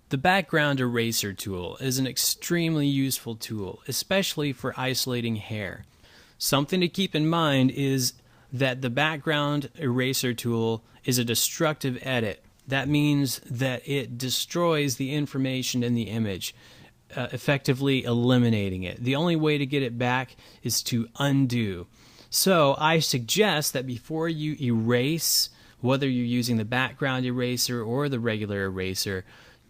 The background eraser tool is an extremely useful tool, especially for isolating hair. Something to keep in mind is that the background eraser tool is a destructive edit. That means that it destroys the information in the image, effectively eliminating it. The only way to get it back is to undo. So I suggest that before you erase, whether you're using the background eraser or the regular eraser,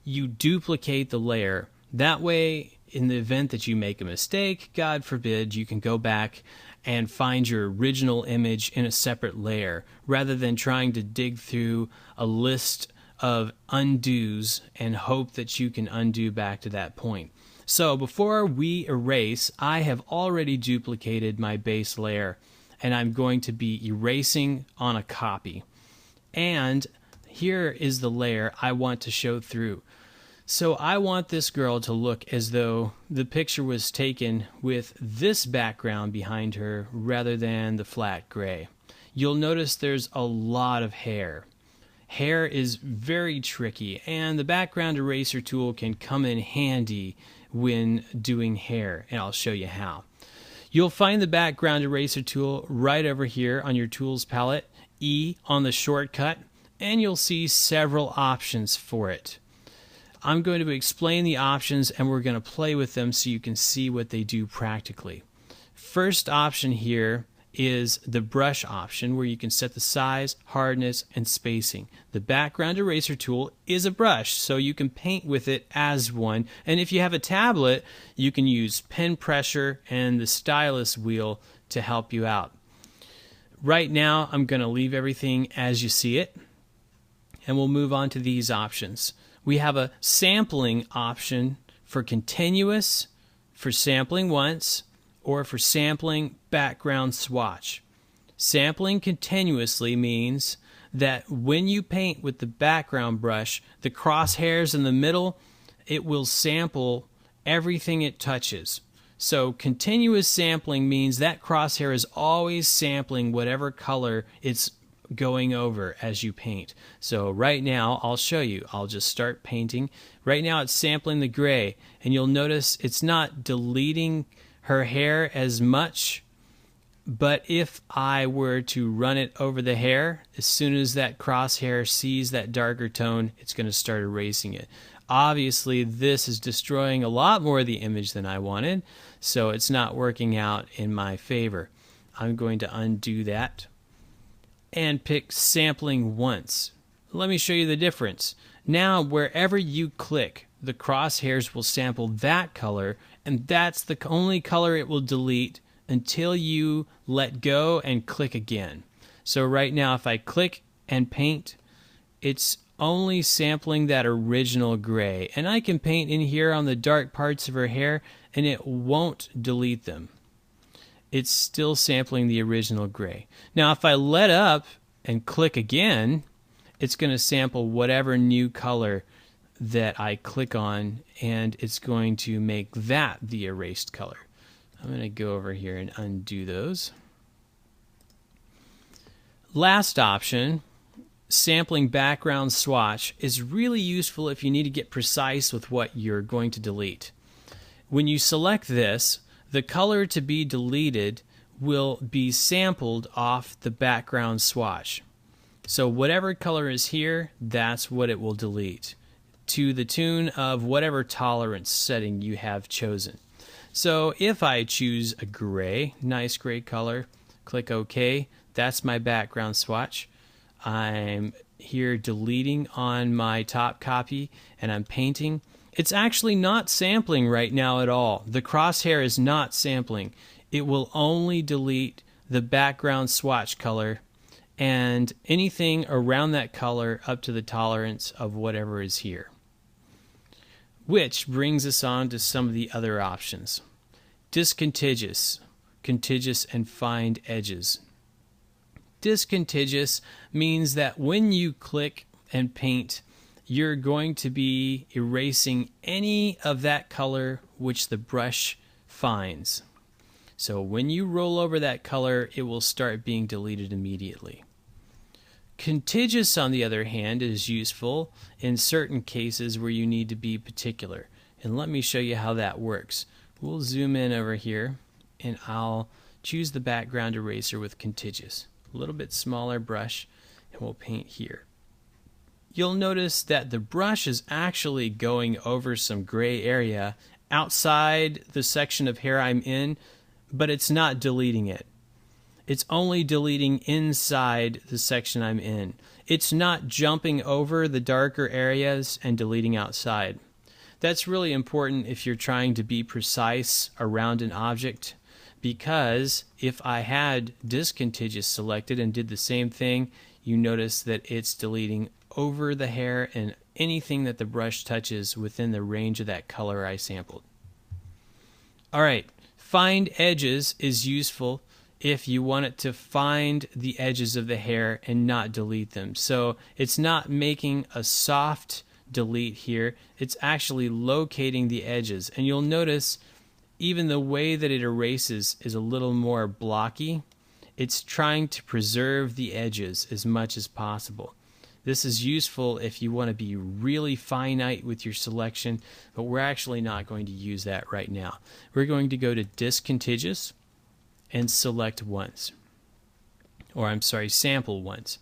you duplicate the layer. That way, in the event that you make a mistake, God forbid, you can go back and find your original image in a separate layer, rather than trying to dig through a list of undos and hope that you can undo back to that point. So before we erase, I have already duplicated my base layer, and I'm going to be erasing on a copy. And here is the layer I want to show through. So I want this girl to look as though the picture was taken with this background behind her rather than the flat gray. You'll notice there's a lot of hair. Hair is very tricky, and the background eraser tool can come in handy when doing hair, and I'll show you how. You'll find the background eraser tool right over here on your tools palette, E on the shortcut, and you'll see several options for it. I'm going to explain the options and we're going to play with them so you can see what they do practically. First option here is the brush option, where you can set the size, hardness, and spacing. The background eraser tool is a brush, so you can paint with it as one. And if you have a tablet, you can use pen pressure and the stylus wheel to help you out. Right now, I'm going to leave everything as you see it, and we'll move on to these options. We have a sampling option for continuous, for sampling once, or for sampling background swatch. Sampling continuously means that when you paint with the background brush, the crosshairs in the middle, it will sample everything it touches. So continuous sampling means that crosshair is always sampling whatever color it's going over as you paint. So right now, I'll show you. I'll just start painting. Right now it's sampling the gray, and you'll notice it's not deleting her hair as much, but if I were to run it over the hair, as soon as that crosshair sees that darker tone, it's going to start erasing it. Obviously, this is destroying a lot more of the image than I wanted, so it's not working out in my favor. I'm going to undo that and pick sampling once. Let me show you the difference. Now, wherever you click, the crosshairs will sample that color, and that's the only color it will delete until you let go and click again. So right now, if I click and paint, it's only sampling that original gray, and I can paint in here on the dark parts of her hair and it won't delete them. It's still sampling the original gray. Now if I let up and click again, it's going to sample whatever new color that I click on, and it's going to make that the erased color. I'm going to go over here and undo those. Last option, sampling background swatch, is really useful if you need to get precise with what you're going to delete. When you select this, the color to be deleted will be sampled off the background swatch. So whatever color is here, that's what it will delete, to the tune of whatever tolerance setting you have chosen. So if I choose a gray, nice gray color, click OK, that's my background swatch. I'm here deleting on my top copy, and I'm painting. It's actually not sampling right now at all. The crosshair is not sampling. It will only delete the background swatch color and anything around that color up to the tolerance of whatever is here. Which brings us on to some of the other options. Discontiguous, contiguous, and find edges. Discontiguous means that when you click and paint, you're going to be erasing any of that color which the brush finds. So when you roll over that color, it will start being deleted immediately. Contiguous, on the other hand, is useful in certain cases where you need to be particular. And let me show you how that works. We'll zoom in over here, and I'll choose the background eraser with contiguous. A little bit smaller brush, and we'll paint here. You'll notice that the brush is actually going over some gray area outside the section of hair I'm in, but it's not deleting it. It's only deleting inside the section I'm in. It's not jumping over the darker areas and deleting outside. That's really important if you're trying to be precise around an object, because if I had discontiguous selected and did the same thing, you notice that it's deleting over the hair and anything that the brush touches within the range of that color I sampled. Alright, find edges is useful if you want it to find the edges of the hair and not delete them. So it's not making a soft delete here, it's actually locating the edges. And you'll notice even the way that it erases is a little more blocky. It's trying to preserve the edges as much as possible. This is useful if you want to be really finite with your selection, but we're actually not going to use that right now. We're going to go to discontiguous and select once. Or I'm sorry, sample once.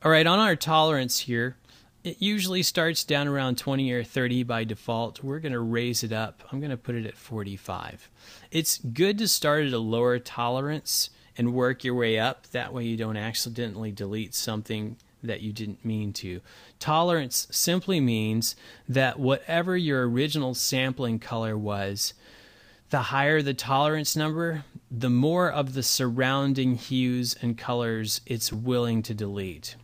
Alright, on our tolerance here, it usually starts down around 20 or 30 by default. We're going to raise it up. I'm going to put it at 45. It's good to start at a lower tolerance and work your way up. That way you don't accidentally delete something that you didn't mean to. Tolerance simply means that whatever your original sampling color was, the higher the tolerance number, the more of the surrounding hues and colors it's willing to delete.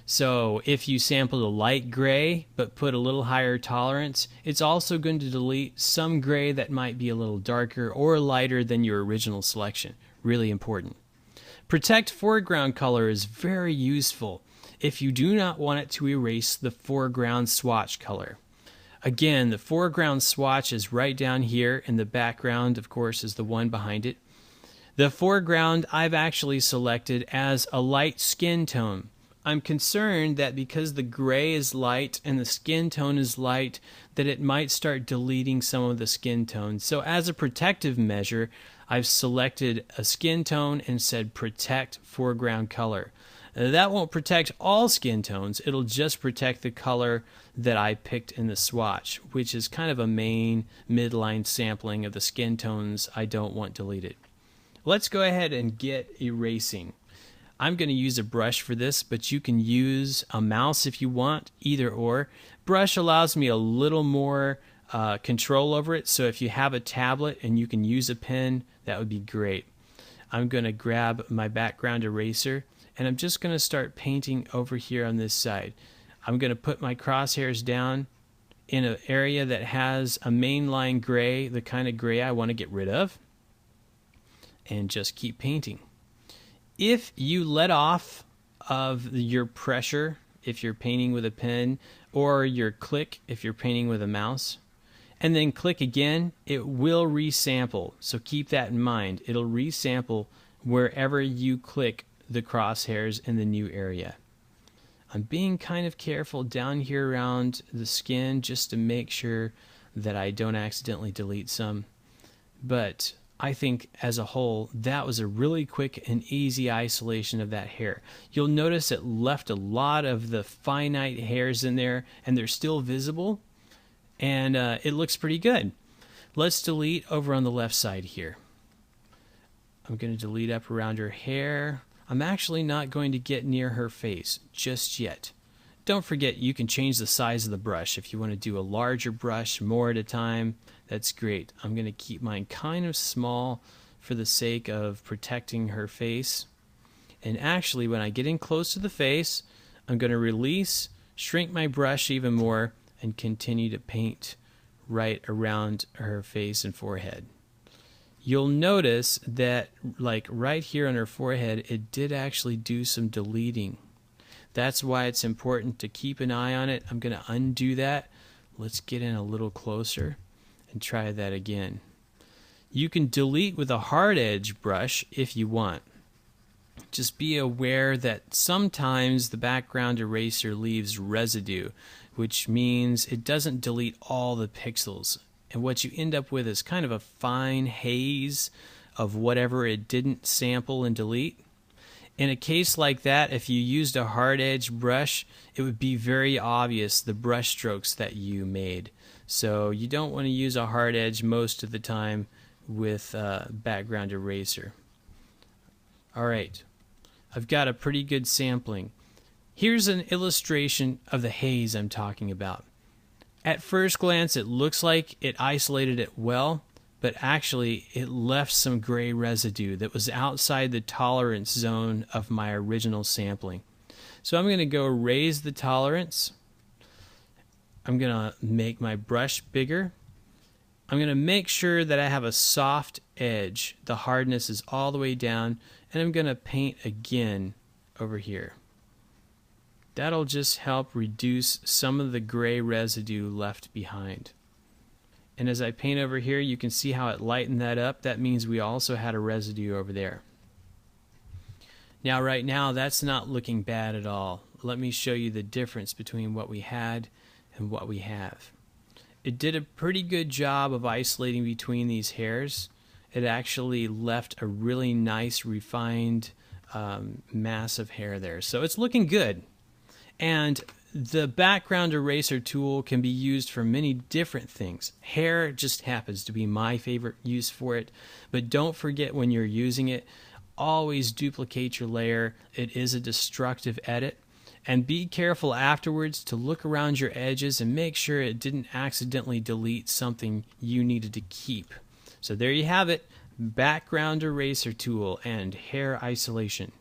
So if you sampled a light gray but put a little higher tolerance, it's also going to delete some gray that might be a little darker or lighter than your original selection. Really important. Protect foreground color is very useful if you do not want it to erase the foreground swatch color. Again, the foreground swatch is right down here, and the background, of course, is the one behind it. The foreground I've actually selected as a light skin tone. I'm concerned that because the gray is light and the skin tone is light, that it might start deleting some of the skin tone. So as a protective measure, I've selected a skin tone and said protect foreground color. That won't protect all skin tones, it'll just protect the color that I picked in the swatch, which is kind of a main midline sampling of the skin tones I don't want deleted. Let's go ahead and get erasing. I'm going to use a brush for this, but you can use a mouse if you want, either or. Brush allows me a little more control over it, so if you have a tablet and you can use a pen, that would be great. I'm going to grab my background eraser, and I'm just going to start painting over here on this side. I'm going to put my crosshairs down in an area that has a mainline gray, the kind of gray I want to get rid of, and just keep painting. If you let off of your pressure if you're painting with a pen, or your click if you're painting with a mouse, and then click again, it will resample. So keep that in mind. It'll resample wherever you click the crosshairs in the new area. I'm being kind of careful down here around the skin just to make sure that I don't accidentally delete some. But I think as a whole, that was a really quick and easy isolation of that hair. You'll notice it left a lot of the finite hairs in there, and they're still visible, and it looks pretty good. Let's delete over on the left side here. I'm going to delete up around her hair. I'm actually not going to get near her face just yet. Don't forget, you can change the size of the brush. If you want to do a larger brush, more at a time, that's great. I'm going to keep mine kind of small for the sake of protecting her face. And actually, when I get in close to the face, I'm going to release, shrink my brush even more, and continue to paint right around her face and forehead. You'll notice that, like right here on her forehead, it did actually do some deleting. That's why it's important to keep an eye on it. I'm going to undo that. Let's get in a little closer and try that again. You can delete with a hard edge brush if you want. just be aware that sometimes the background eraser leaves residue, which means it doesn't delete all the pixels. And what you end up with is kind of a fine haze of whatever it didn't sample and delete. In a case like that, if you used a hard edge brush, it would be very obvious the brush strokes that you made. So you don't want to use a hard edge most of the time with background eraser. Alright, I've got a pretty good sampling. Here's an illustration of the haze I'm talking about. At first glance it looks like it isolated it well, but actually it left some gray residue that was outside the tolerance zone of my original sampling. So I'm going to go raise the tolerance. I'm going to make my brush bigger. I'm going to make sure that I have a soft edge. The hardness is all the way down, and I'm going to paint again over here. That'll just help reduce some of the gray residue left behind. And as I paint over here, you can see how it lightened that up. That means we also had a residue over there. Now right now that's not looking bad at all. Let me show you the difference between what we had and what we have. It did a pretty good job of isolating between these hairs. It actually left a really nice refined mass of hair there. So it's looking good. And the background eraser tool can be used for many different things. Hair just happens to be my favorite use for it. But don't forget, when you're using it, always duplicate your layer. It is a destructive edit. And be careful afterwards to look around your edges and make sure it didn't accidentally delete something you needed to keep. So there you have it, background eraser tool and hair isolation.